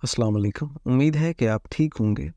السلام علیکم، امید ہے کہ آپ ٹھیک ہوں گے۔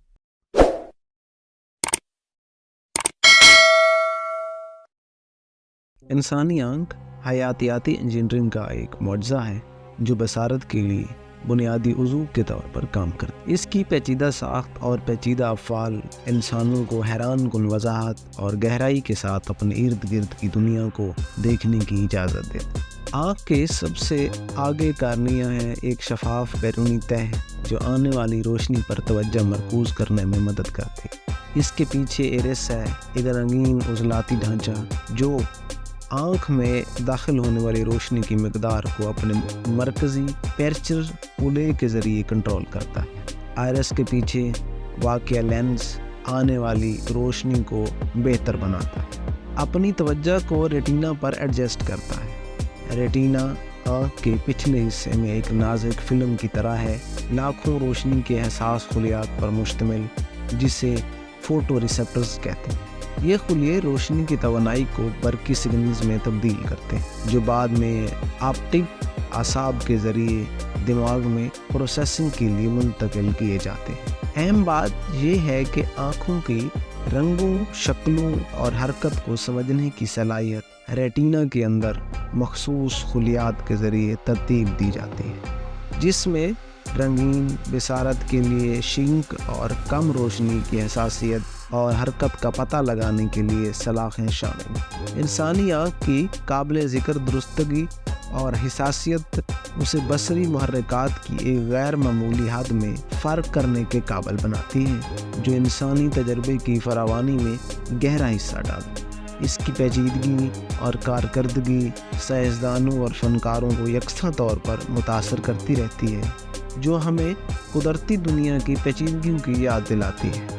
انسانی آنکھ حیاتیاتی انجینئرنگ کا ایک معجزہ ہے جو بصارت کے لیے بنیادی عضو کے طور پر کام کرتی ہے۔ اس کی پیچیدہ ساخت اور پیچیدہ افعال انسانوں کو حیران کن وضاحت اور گہرائی کے ساتھ اپنے ارد گرد کی دنیا کو دیکھنے کی اجازت دیتے ہیں۔ آنکھ کے سب سے آگے کارنیا ہے، ایک شفاف بیرونی تہہ جو آنے والی روشنی پر توجہ مرکوز کرنے میں مدد کرتی ہے۔ اس کے پیچھے ایرس ہے، ایک رنگین عضلاتی ڈھانچہ جو آنکھ میں داخل ہونے والی روشنی کی مقدار کو اپنے مرکزی پیرچر پولے کے ذریعے کنٹرول کرتا ہے۔ آئرس کے پیچھے واقع لینس آنے والی روشنی کو بہتر بناتا ہے، اپنی توجہ کو ریٹینا پر ایڈجسٹ کرتا ہے۔ ریٹینا آنکھ کے پچھلے حصے میں ایک نازک فلم کی طرح ہے، لاکھوں روشنی کے حساس خلیات پر مشتمل، جسے فوٹو ریسیپٹرز کہتے ہیں۔ یہ خلیے روشنی کی توانائی کو برقی سگنلز میں تبدیل کرتے ہیں جو بعد میں آپٹک اعصاب کے ذریعے دماغ میں پروسیسنگ کے لیے منتقل کیے جاتے ہیں۔ اہم بات یہ ہے کہ آنکھوں کی رنگوں، شکلوں اور حرکت کو سمجھنے کی صلاحیت ریٹینا کے اندر مخصوص خلیات کے ذریعے ترتیب دی جاتی ہے، جس میں رنگین بصارت کے لیے شنک اور کم روشنی کی حساسیت اور حرکت کا پتہ لگانے کے لیے سلاخیں شامل ہیں۔ انسانی آنکھ کی قابل ذکر درستگی اور حساسیت اسے بصری محرکات کی ایک غیر معمولی حد میں فرق کرنے کے قابل بناتی ہے، جو انسانی تجربے کی فراوانی میں گہرا حصہ ڈالتی ہے۔ اس کی پیچیدگی اور کارکردگی سائنسدانوں اور فنکاروں کو یکساں طور پر متاثر کرتی رہتی ہے، جو ہمیں قدرتی دنیا کی پیچیدگیوں کی یاد دلاتی ہے۔